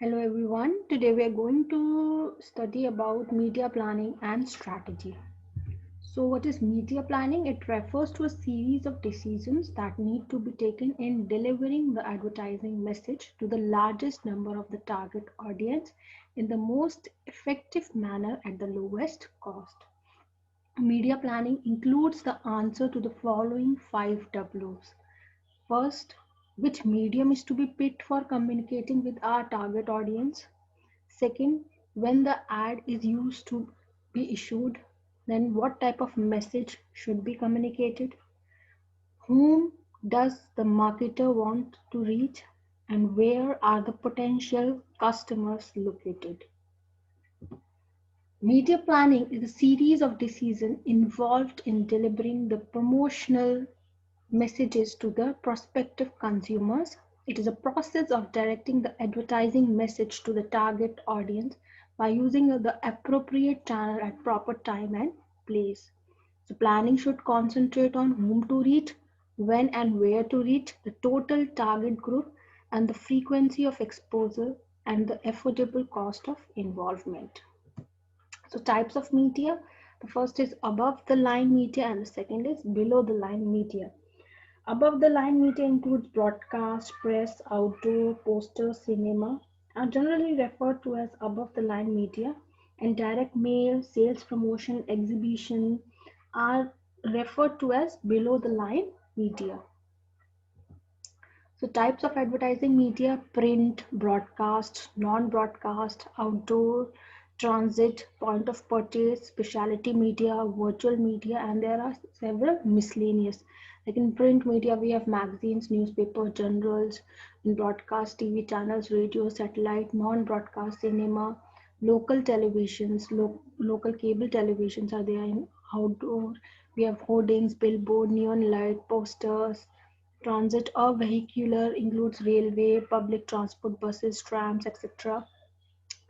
Hello everyone. Today we are going to study about media planning and strategy. So what is media planning? It refers to a series of decisions that need to be taken in delivering the advertising message to the largest number of the target audience in the most effective manner at the lowest cost. Media planning includes the answer to the following 5 W's. First, which medium is to be picked for communicating with our target audience? Second, when the ad is used to be issued, then what type of message should be communicated? Whom does the marketer want to reach? And where are the potential customers located? Media planning is a series of decisions involved in delivering the promotional messages to the prospective consumers. It is a process of directing the advertising message to the target audience by using the appropriate channel at proper time and place. So planning should concentrate on whom to reach, when and where to reach, the total target group, and the frequency of exposure and the affordable cost of involvement. So types of media, the first is above the line media and the second is below the line media. Above the line media includes broadcast, press, outdoor, posters, cinema, are generally referred to as above the line media, and direct mail, sales promotion, exhibition are referred to as below the line media. So types of advertising media: print, broadcast, non-broadcast, outdoor, transit, point of purchase, specialty media, virtual media, and there are several miscellaneous. Like in print media, we have magazines, newspaper, journals; in broadcast, TV channels, radio, satellite; non-broadcast, cinema, local televisions, local cable televisions are there. In outdoor, we have hoardings, billboard, neon light, posters. Transit or vehicular includes railway, public transport, buses, trams, etc.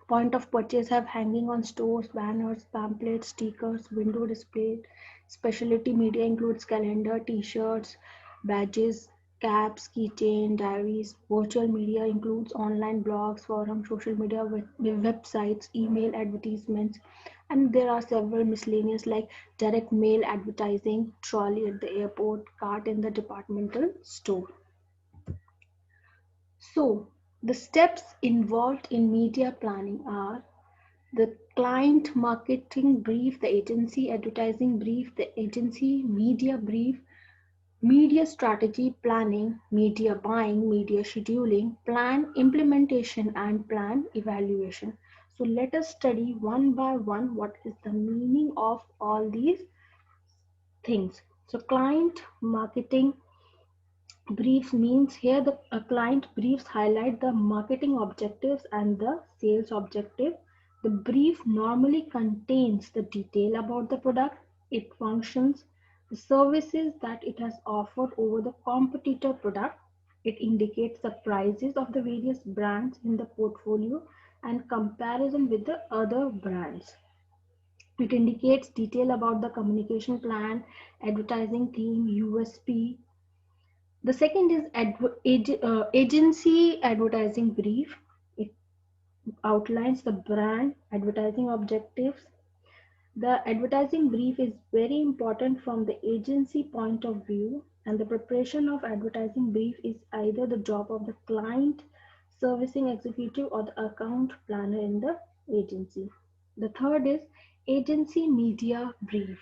Point of purchase have hanging on stores, banners, pamphlets, stickers, window displays. Specialty media includes calendar, t-shirts, badges, caps, keychain, diaries. Virtual media includes online blogs, forums, social media, websites, email advertisements, and there are several miscellaneous like direct mail advertising, trolley at the airport, cart in the departmental store. So, the steps involved in media planning are the client marketing brief, the agency advertising brief, the agency media brief, media strategy planning, media buying, media scheduling, plan implementation, and plan evaluation. So let us study one by one what is the meaning of all these things. So client marketing briefs means here the client briefs highlight the marketing objectives and the sales objective. The brief normally contains the detail about the product, its functions, the services that it has offered over the competitor product. It indicates the prices of the various brands in the portfolio and comparison with the other brands. It indicates detail about the communication plan, advertising theme, USP. The second is agency advertising brief. It outlines the brand advertising objectives. The advertising brief is very important from the agency point of view, and the preparation of advertising brief is either the job of the client servicing executive or the account planner in the agency. The third is agency media brief.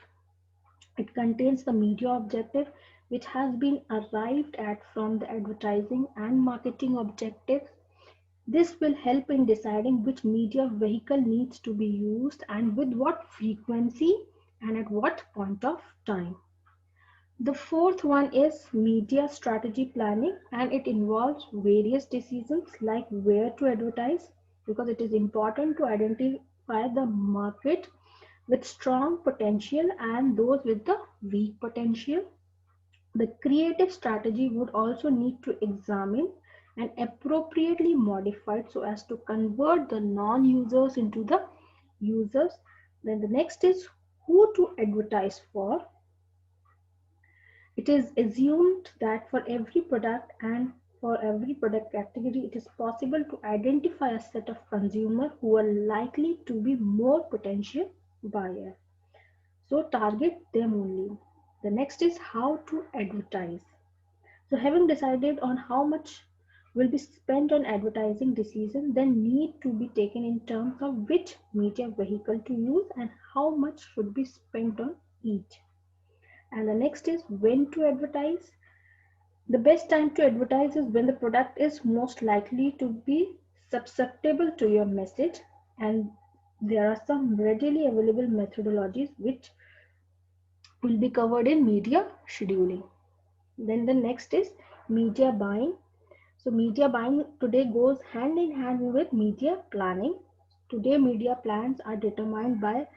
It contains the media objective which has been arrived at from the advertising and marketing objectives. This will help in deciding which media vehicle needs to be used and with what frequency and at what point of time. The fourth one is media strategy planning, and it involves various decisions like where to advertise, because it is important to identify the market with strong potential and those with the weak potential. The creative strategy would also need to examine and appropriately modified so as to convert the non-users into the users. Then the next is who to advertise for. It is assumed that for every product and for every product category, it is possible to identify a set of consumers who are likely to be more potential buyer. So target them only. The next is how to advertise. So having decided on how much will be spent on advertising, decisions then need to be taken in terms of which media vehicle to use and how much should be spent on each. And the next is when to advertise. The best time to advertise is when the product is most likely to be susceptible to your message, and there are some readily available methodologies which will be covered in media scheduling. Then the next is media buying. So media buying today goes hand in hand with media planning. Today media plans are determined by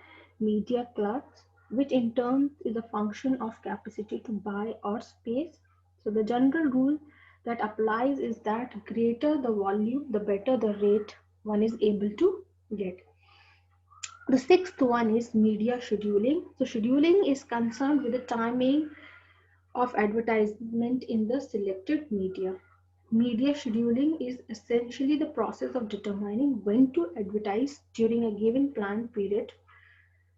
media clerks, which in turn is a function of capacity to buy or space. So the general rule that applies is that greater the volume, the better the rate one is able to get. The sixth one is media scheduling. So scheduling is concerned with the timing of advertisement in the selected media. Media scheduling is essentially the process of determining when to advertise during a given planned period.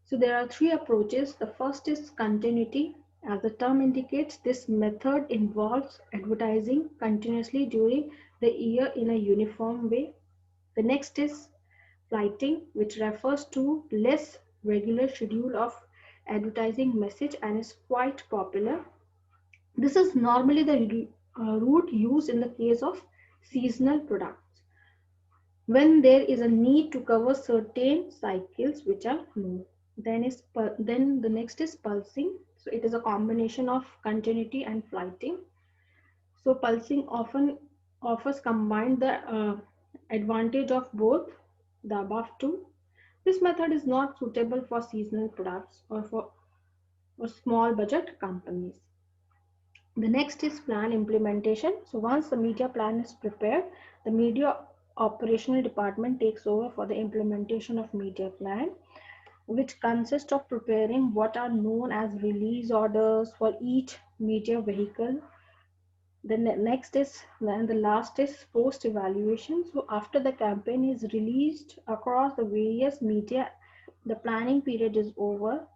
So there are three approaches. The first is continuity. As the term indicates, this method involves advertising continuously during the year in a uniform way. The next is flighting, which refers to less regular schedule of advertising message and is quite popular. This is normally the route used in the case of seasonal products when there is a need to cover certain cycles which are known. Then the next is pulsing. So it is a combination of continuity and flighting. So pulsing often offers combined the advantage of both the above two. This method is not suitable for seasonal products or small budget companies. The next is plan implementation. So once the media plan is prepared, the media operational department takes over for the implementation of media plan, which consists of preparing what are known as release orders for each media vehicle. The next is, and the last is post evaluation. So after the campaign is released across the various media, the planning period is over.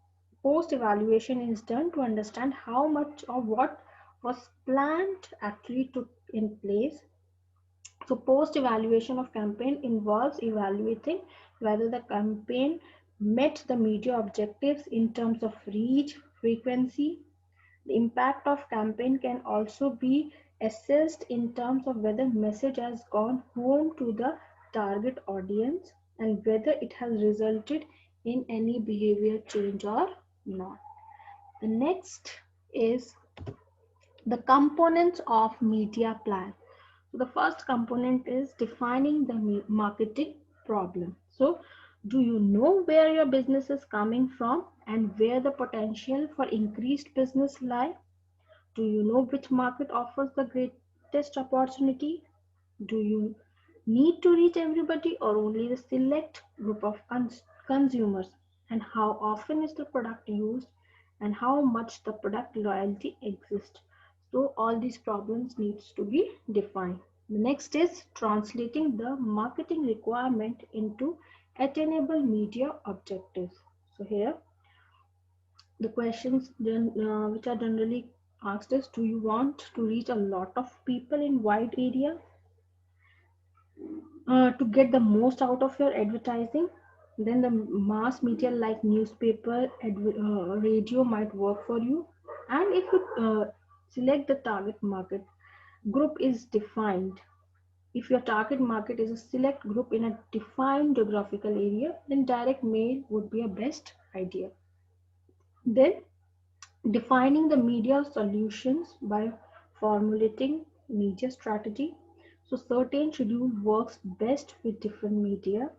Post evaluation is done to understand how much of what was planned actually took in place. So post evaluation of campaign involves evaluating whether the campaign met the media objectives in terms of reach, frequency. The impact of campaign can also be assessed in terms of whether message has gone home to the target audience and whether it has resulted in any behavior change or not. The next is the components of media plan. So the first component is defining the marketing problem. So do you know where your business is coming from and where the potential for increased business lie? Do you know which market offers the greatest opportunity? Do you need to reach everybody or only the select group of consumers? And how often is the product used and how much the product loyalty exists? So all these problems needs to be defined. The next is translating the marketing requirement into attainable media objectives. So here the questions which are generally asked is, do you want to reach a lot of people in wide area to get the most out of your advertising? Then the mass media like newspaper, radio might work for you. And if you select the target market, group is defined. If your target market is a select group in a defined geographical area, then direct mail would be a best idea. Then defining the media solutions by formulating media strategy. So certain schedule works best with different media.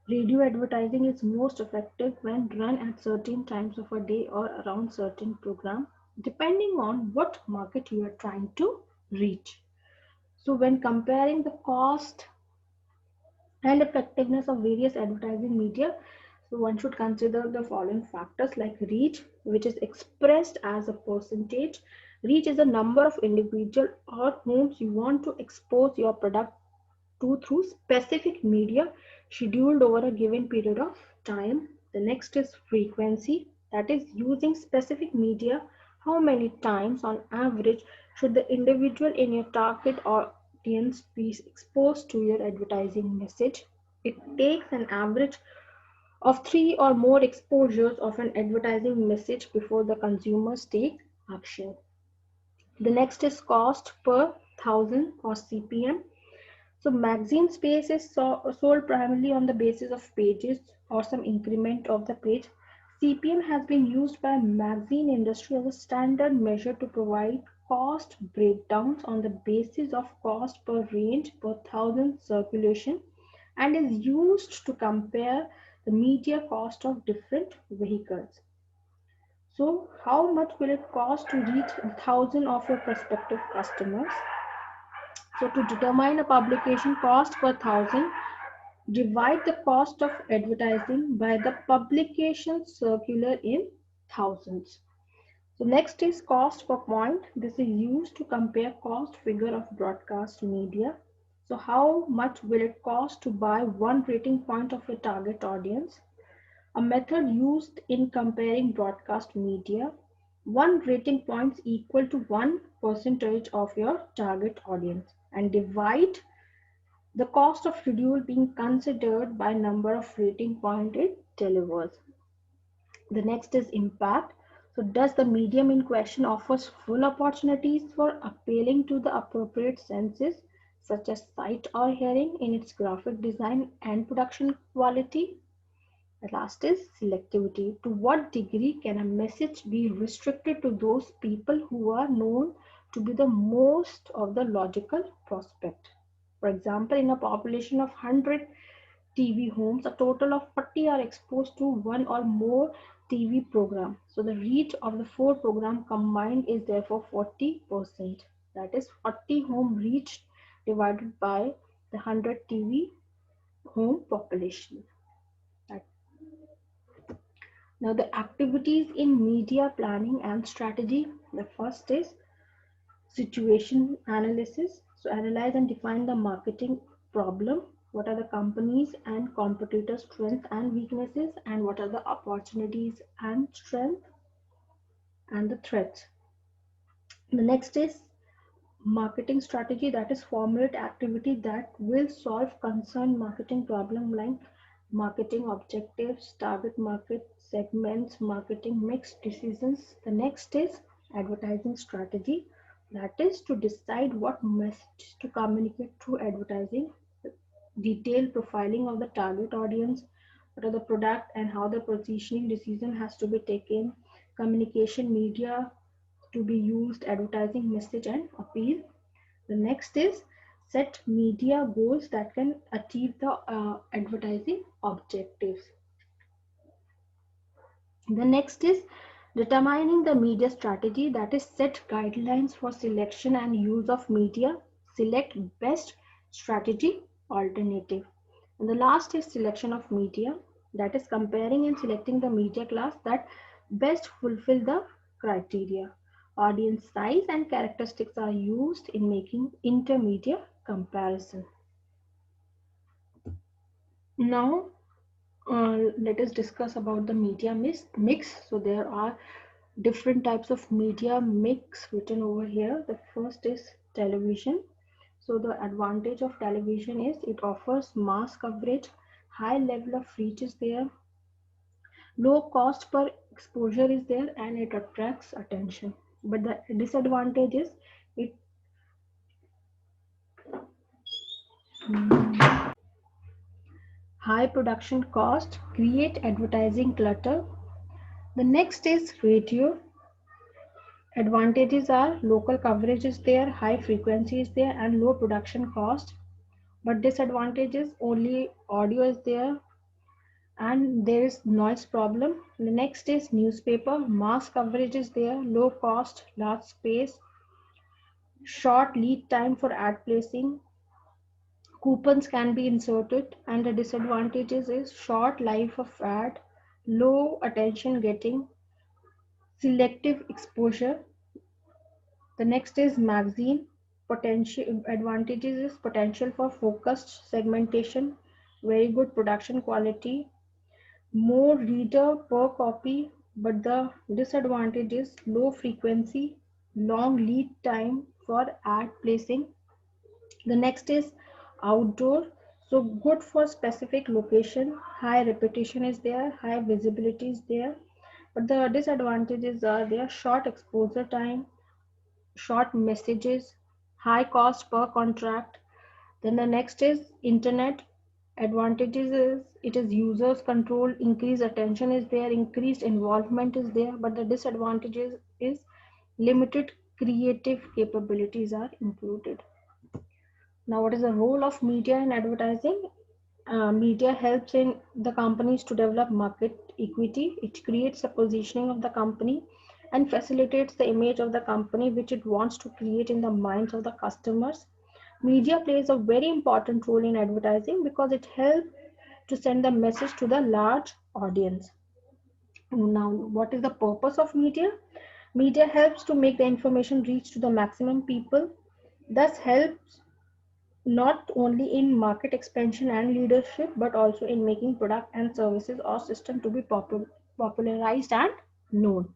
Radio advertising is most effective when run at certain times of a day or around certain program, depending on what market you are trying to reach. So when comparing the cost and effectiveness of various advertising media, so one should consider the following factors like reach, which is expressed as a percentage Reach is the number of individuals or whom you want to expose your product to through specific media scheduled over a given period of time. The next is frequency, that is using specific media. How many times on average should the individual in your target audience be exposed to your advertising message? It takes an average of 3 or more exposures of an advertising message before the consumers take action. The next is cost per thousand or CPM. So magazine space is sold primarily on the basis of pages or some increment of the page. CPM has been used by magazine industry as a standard measure to provide cost breakdowns on the basis of cost per range per thousand circulation, and is used to compare the media cost of different vehicles. So how much will it cost to reach 1,000 of your prospective customers? So to determine a publication cost per thousand, divide the cost of advertising by the publication circular in thousands. So next is cost per point. This is used to compare cost figure of broadcast media. So how much will it cost to buy one rating point of a target audience? A method used in comparing broadcast media. One rating points equal to 1% of your target audience, and divide the cost of schedule being considered by number of rating point it delivers. The next is impact. So does the medium in question offers full opportunities for appealing to the appropriate senses such as sight or hearing in its graphic design and production quality? The last is selectivity. To what degree can a message be restricted to those people who are known to be the most of the logical prospect? For example, in a population of 100 TV homes, a total of 40 are exposed to one or more TV program. So the reach of the four program combined is therefore 40%. That is 40 home reached divided by the 100 TV home population. Now the activities in media planning and strategy. The first is situation analysis. So analyze and define the marketing problem. What are the companies and competitors' strengths and weaknesses, and what are the opportunities and strengths and the threats. The next is marketing strategy, that is formulate activity that will solve concerned marketing problem like marketing objectives, target market segments, marketing mix decisions. The next is advertising strategy, that is to decide what message to communicate through advertising, detailed profiling of the target audience, what are the product and how the positioning decision has to be taken, communication media to be used, advertising message and appeal. The next is set media goals that can achieve the advertising objectives. The next is determining the media strategy, that is set guidelines for selection and use of media, select best strategy alternative. And the last is selection of media, that is comparing and selecting the media class that best fulfill the criteria. Audience size and characteristics are used in making intermedia comparison. Now let us discuss about the media mix. So there are different types of media mix written over here. The first is television. So the advantage of television is it offers mass coverage, high level of reach is there, low cost per exposure is there, and it attracts attention. But the disadvantage is it high production cost, create advertising clutter. The next is radio. Advantages are local coverage is there, high frequency is there, and low production cost. But disadvantages only audio is there, and there is noise problem. The next is newspaper. Mass coverage is there, low cost, large space, short lead time for ad placing. Coupons can be inserted, and the disadvantages is short life of ad, low attention getting, selective exposure. The next is magazine. Potential advantages is potential for focused segmentation, very good production quality, more reader per copy, but the disadvantage is low frequency, long lead time for ad placing. The next is outdoor, so good for specific location, high repetition is there, high visibility is there, but the disadvantages are there: short exposure time, short messages, high cost per contract. Then the next is internet. Advantages is it is users control, increased attention is there, increased involvement is there, but the disadvantages is limited creative capabilities are included. Now, what is the role of media in advertising? Media helps in the companies to develop market equity. It creates a positioning of the company and facilitates the image of the company which it wants to create in the minds of the customers. Media plays a very important role in advertising because it helps to send the message to the large audience. Now, what is the purpose of media? Media helps to make the information reach to the maximum people, thus helps not only in market expansion and leadership, but also in making product and services or system to be popularized and known.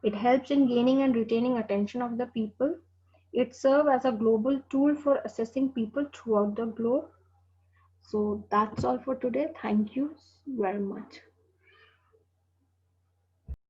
It helps in gaining and retaining attention of the people. It serves as a global tool for assessing people throughout the globe. So that's all for today. Thank you very much.